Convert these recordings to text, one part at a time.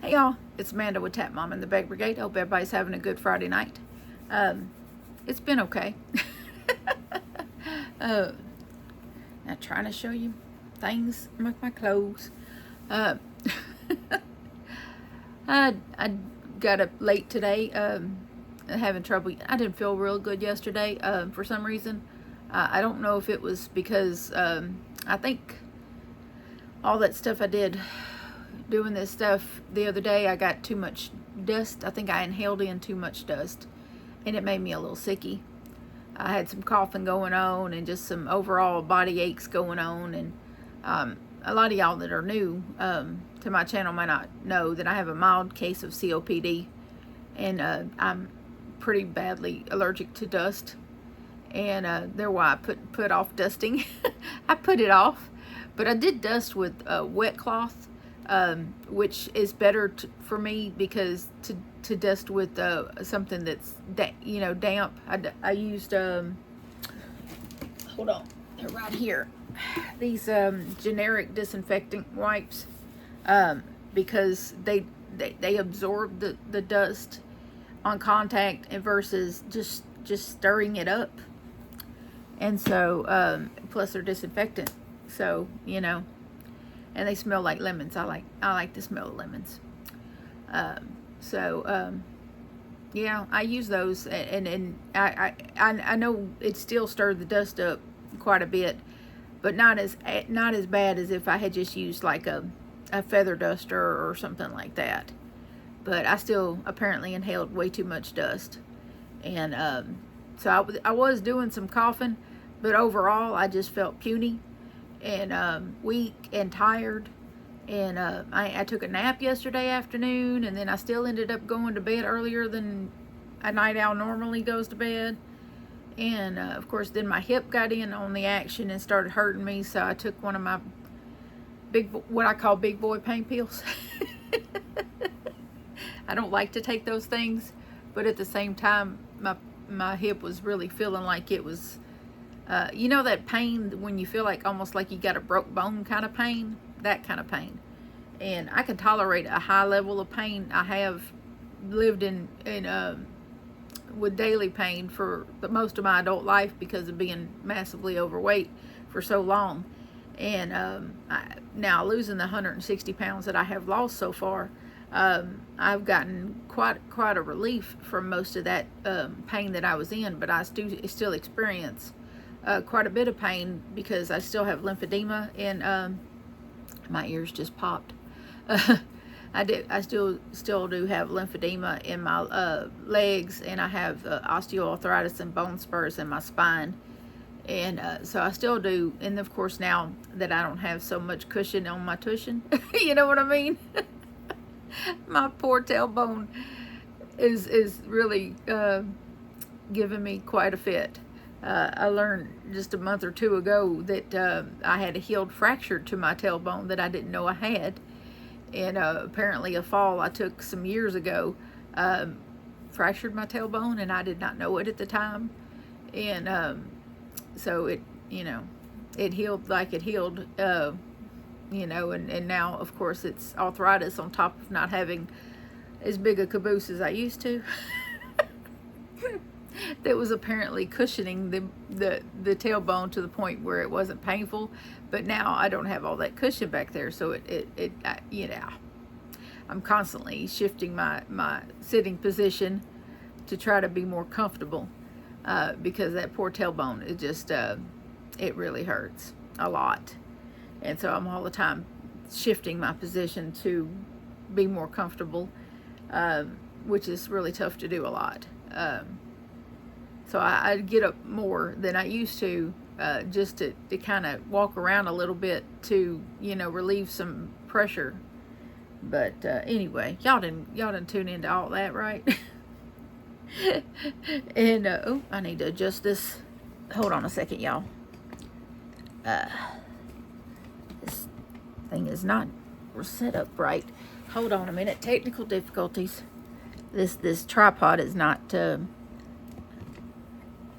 Hey y'all, it's Amanda with Tap Mom and the Bag Brigade. Hope everybody's having a good Friday night. It's been okay. Now trying to show you things with my clothes. I got up late today, having trouble. I didn't feel real good yesterday for some reason. I don't know if it was because I think all that stuff I did doing this stuff the other day, I got too much dust. I think I inhaled in too much dust and it made me a little sicky. I had some coughing going on and just some overall body aches going on, and a lot of y'all that are new to my channel might not know that I have a mild case of COPD, and I'm pretty badly allergic to dust, and that's why I put off dusting. I put it off, but I did dust with a wet cloth, which is better for me because to dust with something that's damp. I used hold on, they're right here, these generic disinfectant wipes, because they absorb the dust on contact and versus just stirring it up, and so plus they're disinfectant, so and they smell like lemons. I like the smell of lemons. Yeah, I use those, and I know it still stirred the dust up quite a bit, but not as bad as if I had just used like a feather duster or something like that. But I still apparently inhaled way too much dust, and so I was doing some coughing, but overall I just felt puny and weak and tired, and I took a nap yesterday afternoon, and then I still ended up going to bed earlier than a night owl normally goes to bed, and of course then my hip got in on the action and started hurting me, so I took one of my what I call big boy pain pills. I don't like to take those things, but at the same time my hip was really feeling like it was that pain when you feel like almost like you got a broke bone kind of pain, that kind of pain. And I can tolerate a high level of pain. I have lived in with daily pain for most of my adult life because of being massively overweight for so long. And now losing the 160 pounds that I have lost so far, I've gotten quite a relief from most of that pain that I was in, but I still experience quite a bit of pain because I still have lymphedema, and my ears just popped. I still do have lymphedema in my legs, and I have osteoarthritis and bone spurs in my spine, and so I still do. And of course, now that I don't have so much cushion on my tushin, you know what I mean? My poor tailbone is really giving me quite a fit. I learned just a month or two ago that I had a healed fracture to my tailbone that I didn't know I had. And apparently a fall I took some years ago fractured my tailbone, and I did not know it at the time. And so it healed like it healed, and now, of course, it's arthritis on top of not having as big a caboose as I used to. That was apparently cushioning the tailbone to the point where it wasn't painful, but now I don't have all that cushion back there, so I'm constantly shifting my sitting position to try to be more comfortable, because that poor tailbone, it really hurts a lot, and so I'm all the time shifting my position to be more comfortable, which is really tough to do a lot. So I get up more than I used to, just to kind of walk around a little bit to, relieve some pressure. But anyway, y'all didn't tune into all that, right? And oh, I need to adjust this. Hold on a second, y'all. This thing is not set up right. Hold on a minute. Technical difficulties. This tripod is not.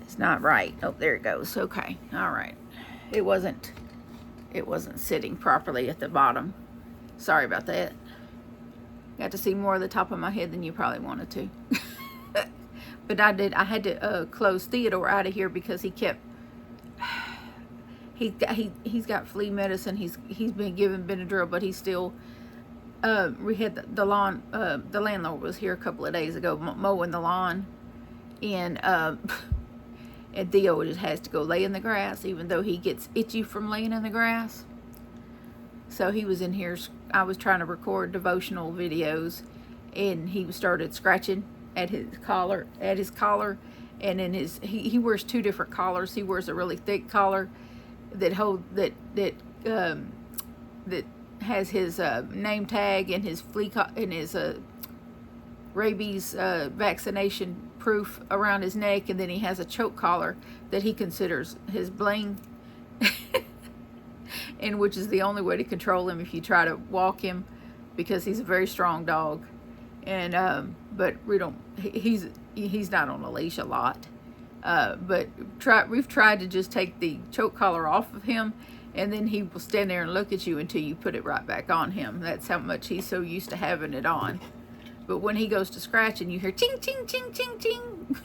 It's not right. Oh, there it goes. Okay. All right. It wasn't sitting properly at the bottom. Sorry about that. Got to see more of the top of my head than you probably wanted to. But I had to close Theodore out of here because he kept, he's got flea medicine. He's been given Benadryl, but he's still, we had the lawn, the landlord was here a couple of days ago mowing the lawn, and and Theo just has to go lay in the grass, even though he gets itchy from laying in the grass. So he was in here, I was trying to record devotional videos, and he started scratching at his collar, and in his, he wears two different collars. He wears a really thick collar that has his name tag and his rabies vaccination proof around his neck, and then he has a choke collar that he considers his bling, and which is the only way to control him if you try to walk him, because he's a very strong dog. And but he's not on a leash a lot, but we've tried to just take the choke collar off of him, and then he will stand there and look at you until you put it right back on him. That's how much he's so used to having it on. But when he goes to scratch and you hear ching, ching, ching, ching, ching,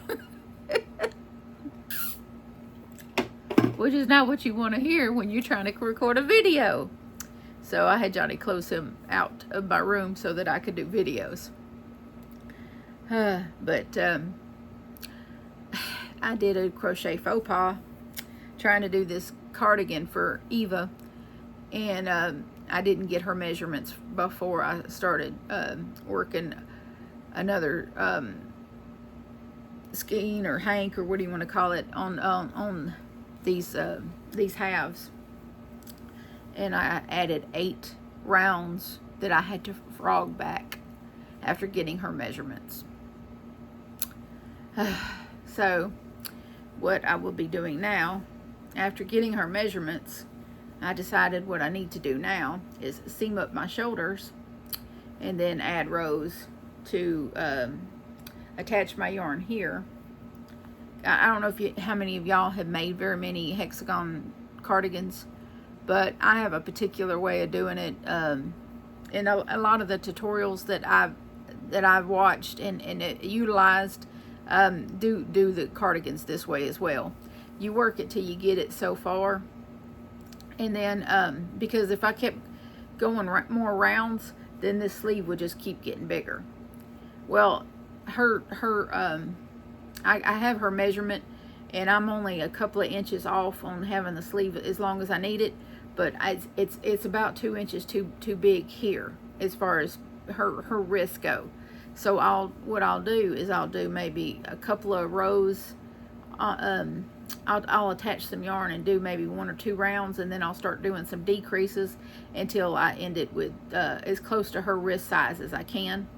which is not what you want to hear when you're trying to record a video. So I had Johnny close him out of my room so that I could do videos. But I did a crochet faux pas trying to do this cardigan for Eva, and I didn't get her measurements before I started working another skein or hank, or what do you want to call it, on these halves. And I added 8 rounds that I had to frog back after getting her measurements. So what I will be doing now, after getting her measurements, I decided what I need to do now is seam up my shoulders and then add rows to attach my yarn here. I don't know how many of y'all have made very many hexagon cardigans, but I have a particular way of doing it. And a lot of the tutorials that I've watched and utilized do the cardigans this way as well. You work it till you get it so far, and then because if I kept going more rounds, then this sleeve would just keep getting bigger. Well, I have her measurement, and I'm only a couple of inches off on having the sleeve as long as I need it, but it's about 2 inches too big here as far as her wrists go. So what I'll do is I'll do maybe a couple of rows. I'll attach some yarn and do maybe 1 or 2 rounds, and then I'll start doing some decreases until I end it with as close to her wrist size as I can,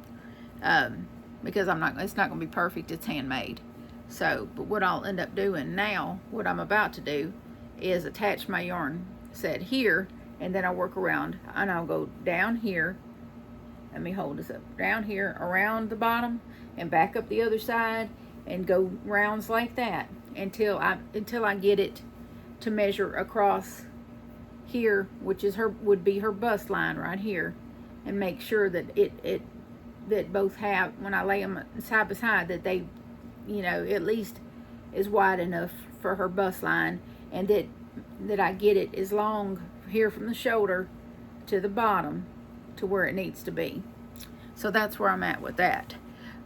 because it's not going to be perfect. It's handmade. So, but what I'll end up doing now, what I'm about to do, is attach my yarn set here, and then I'll work around, and I'll go down here. Let me hold this up. Down here, around the bottom, and back up the other side, and go rounds like that until I get it to measure across here, which is would be her bust line right here, and make sure that that both have, when I lay them side by side, that they, at least is wide enough for her bust line, and that I get it as long here from the shoulder to the bottom to where it needs to be. So that's where I'm at with that.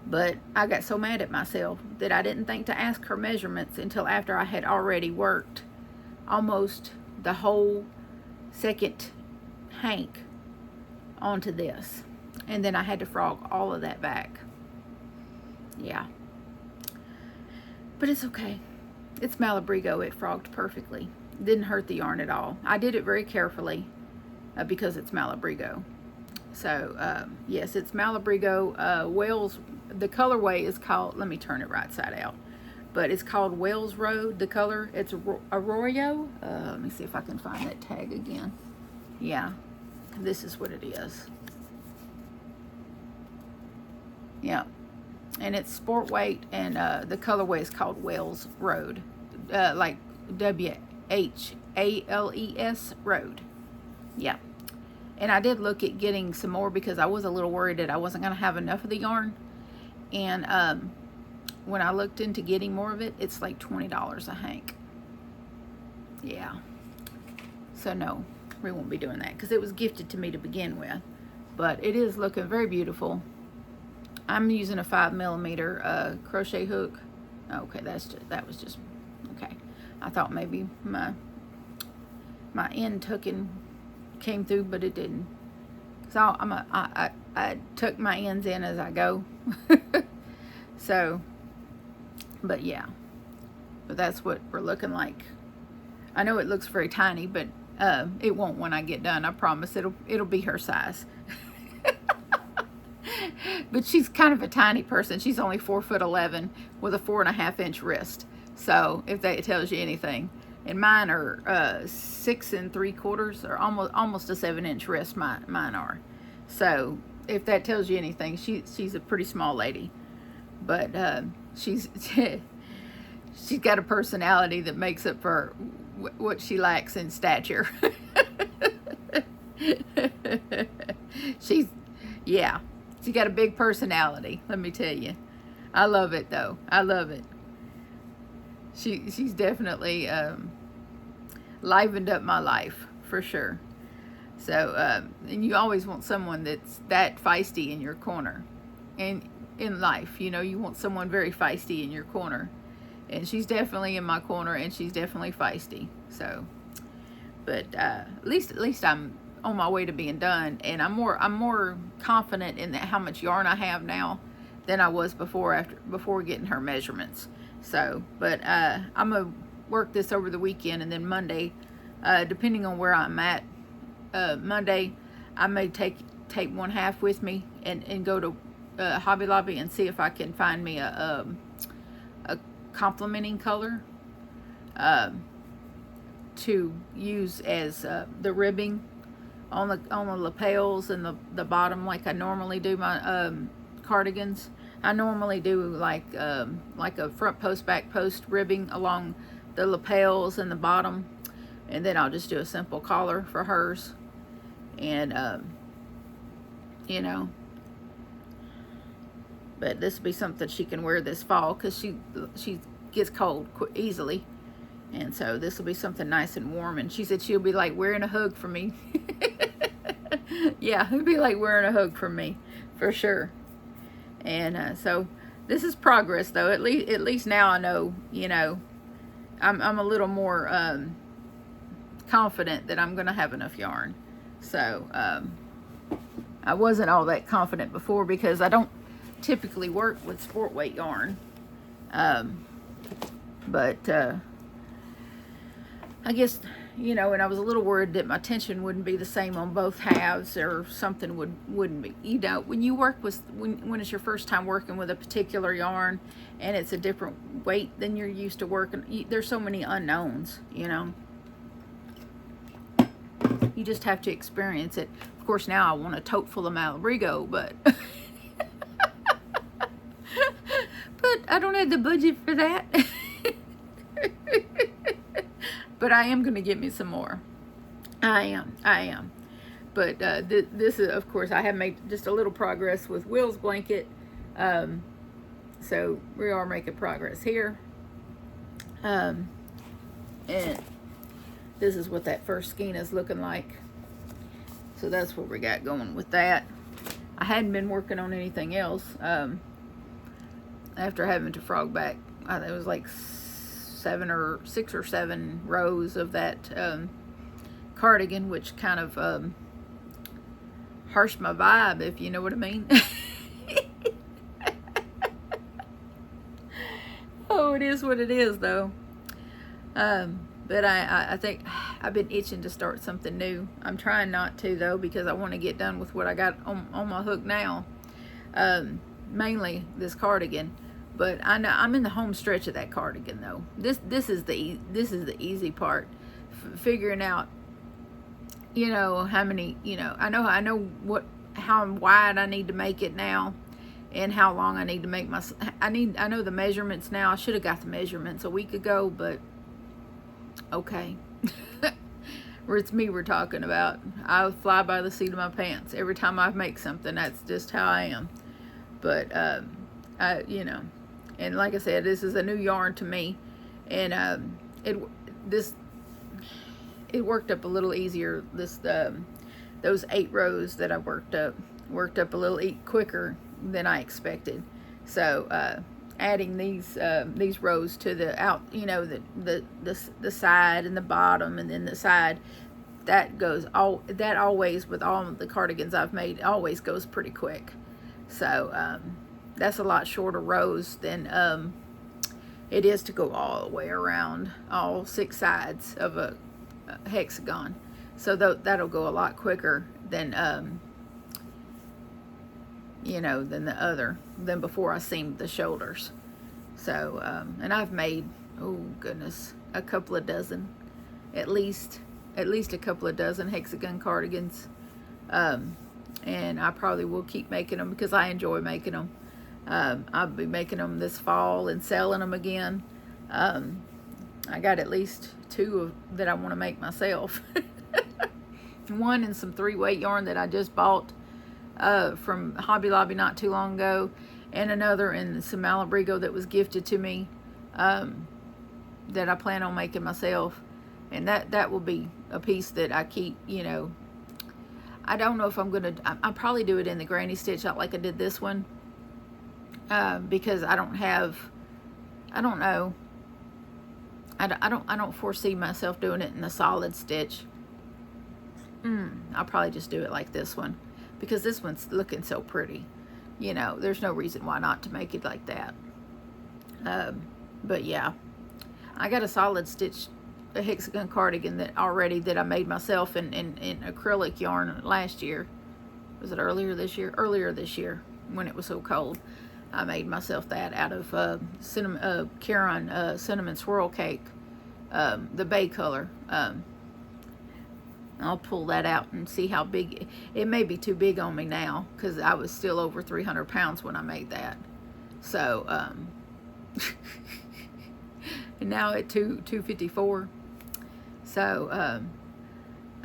But I got so mad at myself that I didn't think to ask her measurements until after I had already worked almost the whole second hank onto this. And then I had to frog all of that back. Yeah. But it's okay. It's Malabrigo. It frogged perfectly. Didn't hurt the yarn at all. I did it very carefully because it's Malabrigo. So, yes, it's Malabrigo. Wales, the colorway is called, let me turn it right side out, but it's called Wales Road, the color. It's Arroyo. Let me see if I can find that tag again. Yeah, this is what it is. Yeah, and it's sport weight, and the colorway is called Wales Road, like WHALES Road. Yeah. And I did look at getting some more because I was a little worried that I wasn't going to have enough of the yarn. And when I looked into getting more of it, it's like $20 a hank. Yeah. So no, we won't be doing that because it was gifted to me to begin with. But it is looking very beautiful. I'm using a 5mm crochet hook. Okay, that was just okay. I thought maybe my end came through, but it didn't. So I tuck my ends in as I go. So, but yeah, but that's what we're looking like. I know it looks very tiny, but it won't when I get done. I promise it'll be her size. But she's kind of a tiny person. She's only 4'11" with a 4.5-inch wrist. So if that tells you anything, and mine are 6 3/4 or almost a 7-inch wrist. Mine are. So if that tells you anything, she's a pretty small lady, but she's she's got a personality that makes up for what she lacks in stature. Yeah. She got a big personality, let me tell you. I love it, though. I love it. She's definitely livened up my life, for sure. So, and you always want someone that's that feisty in your corner. And in life, you know, you want someone very feisty in your corner. And she's definitely in my corner, and she's definitely feisty. So, but at least I'm on my way to being done, and I'm more confident in how much yarn I have now than I was before getting her measurements. So, but I'm gonna work this over the weekend, and then Monday, depending on where I'm at, Monday I may take 1/2 with me and go to Hobby Lobby and see if I can find me a complementing color to use as the ribbing on the lapels and the bottom, like I normally do my cardigans. I normally do like a front post, back post ribbing along the lapels and the bottom, and then I'll just do a simple collar for hers. And you know, but this will be something she can wear this fall because she gets cold easily. And so this will be something nice and warm. And she said she'll be like wearing a hug from me. Yeah, it'll be like wearing a hug from me, for sure. And so this is progress, though. At least now I know, you know, I'm a little more confident that I'm going to have enough yarn. So I wasn't all that confident before because I don't typically work with sport weight yarn. But I guess, you know, and I was a little worried that my tension wouldn't be the same on both halves, or something wouldn't be. You know, when you work with, when it's your first time working with a particular yarn and it's a different weight than you're used to working, there's so many unknowns, you know. You just have to experience it. Of course, now I want a tote full of Malabrigo, but but I don't have the budget for that. But I am going to get me some more. I am. But this is, of course, I have made just a little progress with Will's blanket. So we are making progress here. And this is what that first skein is looking like. So that's what we got going with that. I hadn't been working on anything else after having to frog back. I think it was like 6 or 7 rows of that cardigan, which kind of harshed my vibe, if you know what I mean. Oh, it is what it is, though. But I think I've been itching to start something new. I'm trying not to, though, because I want to get done with what I got on my hook now. Mainly this cardigan. But I know I'm in the home stretch of that cardigan, though. This is the easy part, figuring out, you know, how many, you know, I know how wide I need to make it now, and how long I need to make I know the measurements now. I should have got the measurements a week ago, but okay. where it's me we're talking about. I fly by the seat of my pants every time I make something. That's just how I am. But you know, and like I said, this is a new yarn to me, and it worked up a little easier. Those 8 rows that I worked up a little quicker than I expected. So adding these rows to the out, you know, the side and the bottom, and then the side, that always, with all of the cardigans I've made, always goes pretty quick. So that's a lot shorter rows than it is to go all the way around all 6 sides of a hexagon. So that'll go a lot quicker than you know, than before I seamed the shoulders. So and I've made, oh goodness, a couple of dozen, at least a couple of dozen hexagon cardigans, and I probably will keep making them because I enjoy making them. I'll be making them this fall and selling them again. I got at least 2 that I want to make myself. One in some 3-weight yarn that I just bought from Hobby Lobby not too long ago, and another in some Malabrigo that was gifted to me, that I plan on making myself. And that will be a piece that I keep, you know. I don't know if I'm gonna, I'll probably do it in the granny stitch out like I did this one, because I don't know, I don't foresee myself doing it in a solid stitch. I'll probably just do it like this one, because this one's looking so pretty. You know, there's no reason why not to make it like that. But yeah, I got a solid stitch, a hexagon cardigan that I made myself in acrylic yarn last year. Was it earlier this year? Earlier this year, when it was so cold. I made myself that out of cinnamon swirl cake, the bay color. I'll pull that out and see how big. It may be too big on me now, because I was still over 300 pounds when I made that. So and now at 254. So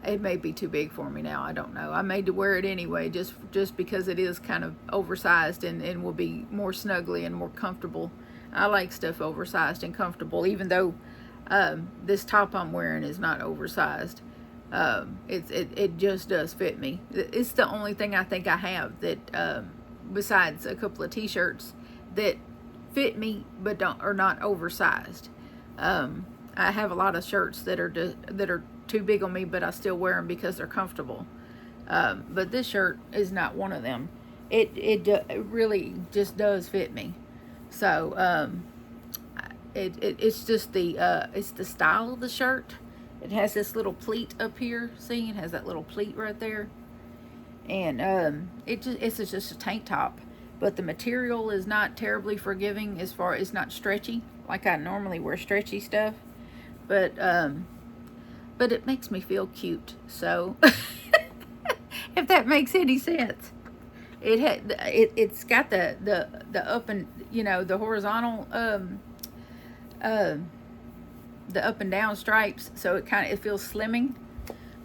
it may be too big for me now. I don't know. I made to wear it anyway, just because it is kind of oversized and will be more snuggly and more comfortable. I like stuff oversized and comfortable, even though this top I'm wearing is not oversized. It just does fit me. It's the only thing I think I have that besides a couple of t-shirts that fit me but are not oversized. I have a lot of shirts that are too big on me, but I still wear them because they're comfortable. But this shirt is not one of them. It really just does fit me. So it's just it's the style of the shirt. It has this little pleat up here. See, it has that little pleat right there. And it's just a tank top. But the material is not terribly forgiving, as far as not stretchy, like I normally wear stretchy stuff. But it makes me feel cute. So if that makes any sense. It's got the up and, you know, the horizontal the up and down stripes, so it feels slimming.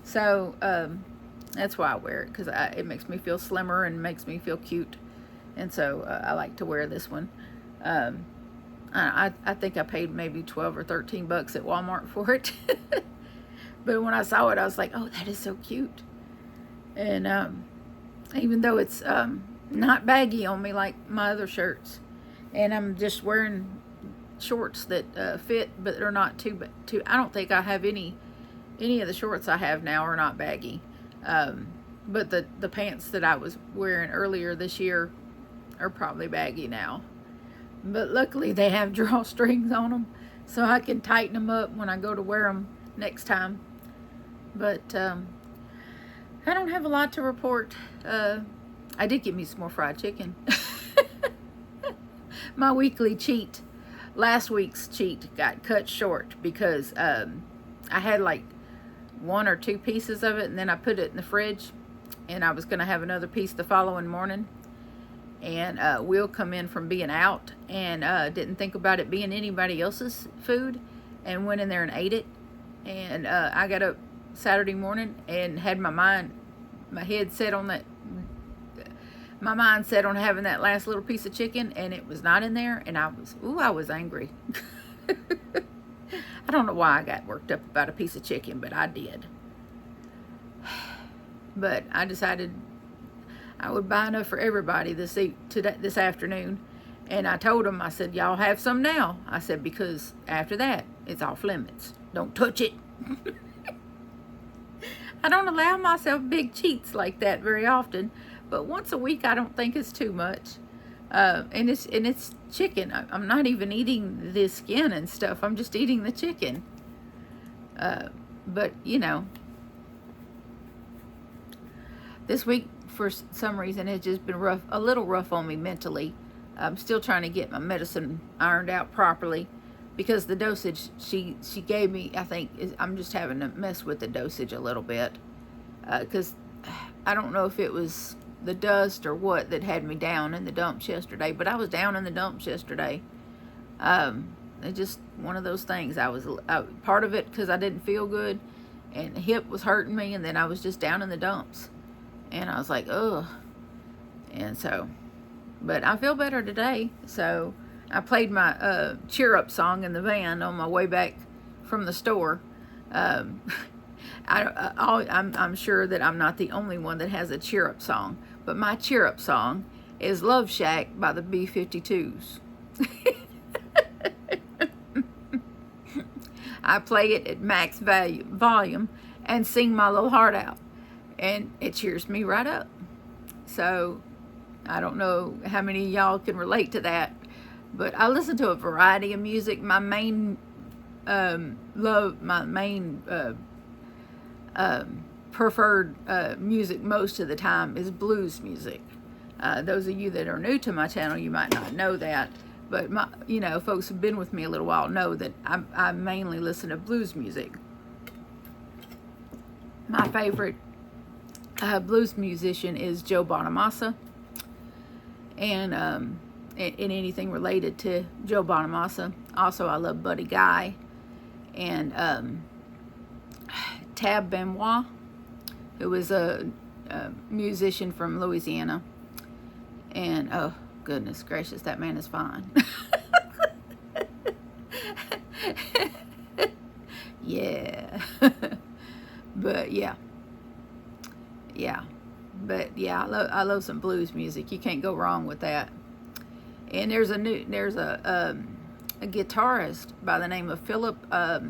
So that's why I wear it, because it makes me feel slimmer and makes me feel cute. And so I like to wear this one. I think I paid maybe 12 or 13 bucks at Walmart for it. But when I saw it, I was like, oh, that is so cute. And even though it's not baggy on me like my other shirts, and I'm just wearing shorts that fit, but they're not too. I don't think I have any of the shorts I have now are not baggy. But the pants that I was wearing earlier this year are probably baggy now. But luckily they have drawstrings on them, so I can tighten them up when I go to wear them next time. But I don't have a lot to report. I did get me some more fried chicken. My weekly cheat, last week's cheat, got cut short because I had like 1 or 2 pieces of it, and then I put it in the fridge, and I was going to have another piece the following morning. And Will come in from being out and didn't think about it being anybody else's food, and went in there and ate it. And I got up Saturday morning and had my head set on that, my mind set on having that last little piece of chicken, and it was not in there, and I was angry. I don't know why I got worked up about a piece of chicken, but I did. But I decided I would buy enough for everybody this afternoon. And I told them, I said, y'all have some now. I said, because after that, it's off limits. Don't touch it. I don't allow myself big cheats like that very often, but once a week I don't think it's too much. And it's chicken. I'm not even eating the skin and stuff. I'm just eating the chicken. But you know, this week for some reason it's just been rough, a little rough on me mentally. I'm still trying to get my medicine ironed out properly, because the dosage she gave me, I think, I'm just having to mess with the dosage a little bit, because I don't know if it was the dust or what that had me down in the dumps yesterday, but I was down in the dumps yesterday. It's just one of those things. I was part of it because I didn't feel good, and the hip was hurting me, and then I was just down in the dumps, and I was like, ugh. And so, but I feel better today. So I played my cheer up song in the van on my way back from the store. I'm sure that I'm not the only one that has a cheer up song, but my cheer up song is Love Shack by the B-52s. I play it at max volume and sing my little heart out, and it cheers me right up. So I don't know how many of y'all can relate to that, but I listen to a variety of music. My main preferred music most of the time is blues music. Those of you that are new to my channel, you might not know that, but folks who've been with me a little while know that I mainly listen to blues music. My favorite blues musician is Joe Bonamassa, and anything related to Joe Bonamassa. Also, I love Buddy Guy and Tab Benoit, who was a musician from Louisiana. And oh goodness gracious, that man is fine. Yeah. But I love some blues music. You can't go wrong with that. And there's a guitarist by the name of Philip. I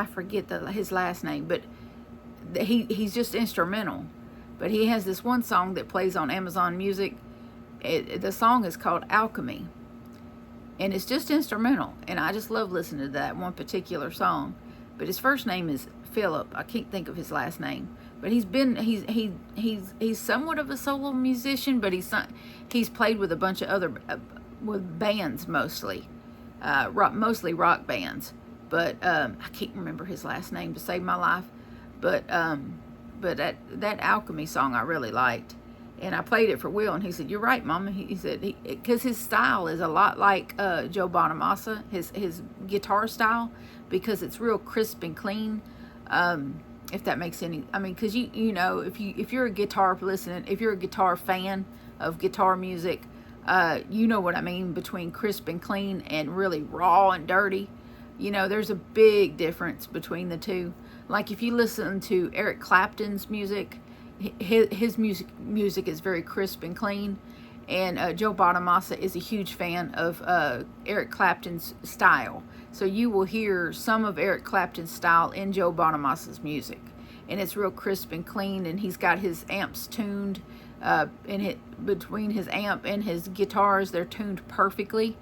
forget his last name, but he's just instrumental. But he has this one song that plays on Amazon Music. The song is called Alchemy, and it's just instrumental. And I just love listening to that one particular song. But his first name is Philip. I can't think of his last name. But he's somewhat of a solo musician, but he's played with a bunch of other with bands mostly, mostly rock bands. But I can't remember his last name to save my life. But that Alchemy song I really liked, and I played it for Will, and he said, "You're right, Mama." He said, because his style is a lot like Joe Bonamassa, his guitar style, because it's real crisp and clean. If that makes any, I mean, because if you're a guitar fan of guitar music, you know what I mean between crisp and clean and really raw and dirty. There's a big difference between the two. Like if you listen to Eric Clapton's music, his music is very crisp and clean, and Joe Bonamassa is a huge fan of Eric Clapton's style. So you will hear some of Eric Clapton's style in Joe Bonamassa's music, and it's real crisp and clean, and he's got his amps tuned between his amp and his guitars, they're tuned perfectly.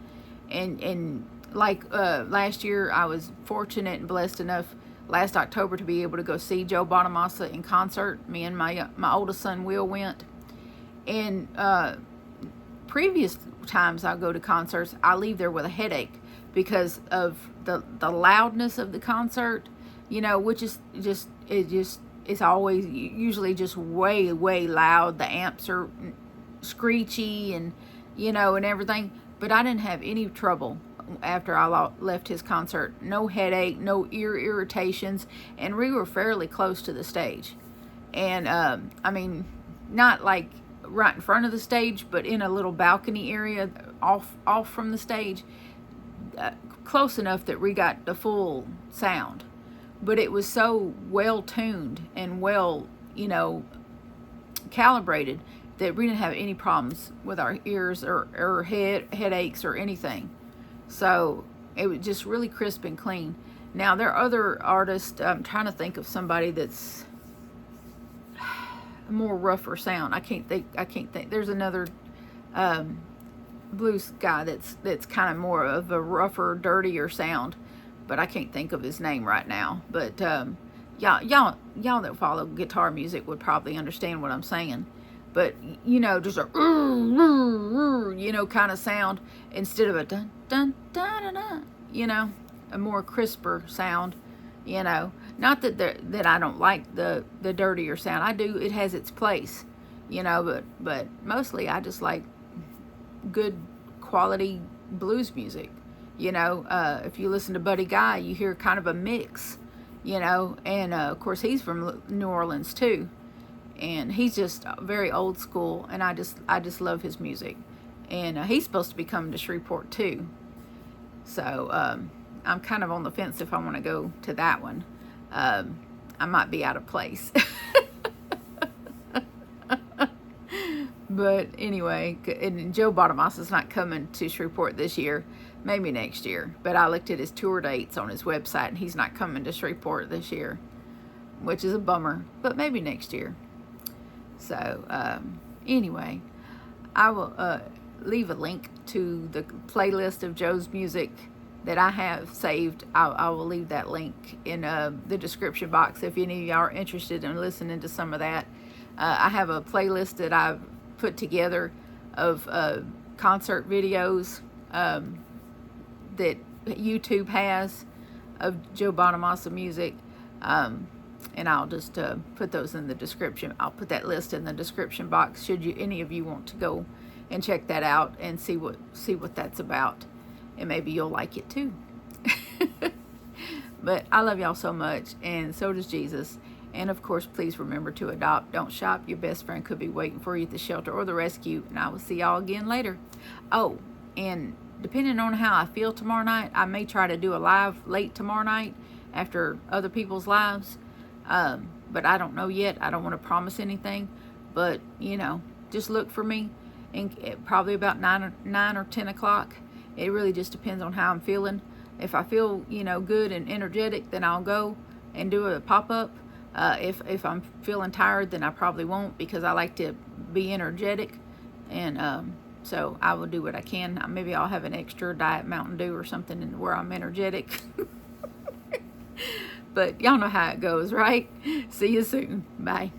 And like last year, I was fortunate and blessed enough last October to be able to go see Joe Bonamassa in concert. Me and my oldest son Will went. And previous times I go to concerts, I leave there with a headache because of the loudness of the concert, which is it's always usually just way loud. The amps are screechy and and everything. But I didn't have any trouble after I left his concert. No headache, no ear irritations, and we were fairly close to the stage. And I mean, not like right in front of the stage, but in a little balcony area off from the stage, close enough that we got the full sound. But it was so well tuned and well, calibrated that we didn't have any problems with our ears or headaches or anything. So it was just really crisp and clean. Now there are other artists. I'm trying to think of somebody that's more rougher sound. I can't think. There's another blues guy that's kind of more of a rougher, dirtier sound, but I can't think of his name right now. But y'all that follow guitar music would probably understand what I'm saying. But just a kind of sound instead of a dun dun dun dun dun. A more crisper sound. Not that I don't like the dirtier sound. I do. It has its place. But mostly I just like good quality blues music. If you listen to Buddy Guy, you hear kind of a mix. And of course he's from New Orleans too. And he's just very old school, and I just love his music. And he's supposed to be coming to Shreveport too. So I'm kind of on the fence if I want to go to that one. I might be out of place. But anyway, and Joe Bonamassa is not coming to Shreveport this year. Maybe next year. But I looked at his tour dates on his website, and he's not coming to Shreveport this year, which is a bummer. But maybe next year. So anyway, I will leave a link to the playlist of Joe's music that I have saved. I will leave that link in the description box if any of y'all are interested in listening to some of that. I have a playlist that I've put together of concert videos that YouTube has of Joe Bonamassa music. And I'll just put those in the description. I'll put that list in the description box should any of you want to go and check that out and see what that's about. And maybe you'll like it too. But I love y'all so much, and so does Jesus. And of course, please remember to adopt. Don't shop. Your best friend could be waiting for you at the shelter or the rescue. And I will see y'all again later. Oh, and depending on how I feel tomorrow night, I may try to do a live late tomorrow night after other people's lives. But I don't know yet. I don't want to promise anything. But, just look for me. And probably about 9 or 10 o'clock. It really just depends on how I'm feeling. If I feel, good and energetic, then I'll go and do a pop-up. If I'm feeling tired, then I probably won't, because I like to be energetic. And so I will do what I can. Maybe I'll have an extra Diet Mountain Dew or something where I'm energetic. But y'all know how it goes, right? See you soon. Bye.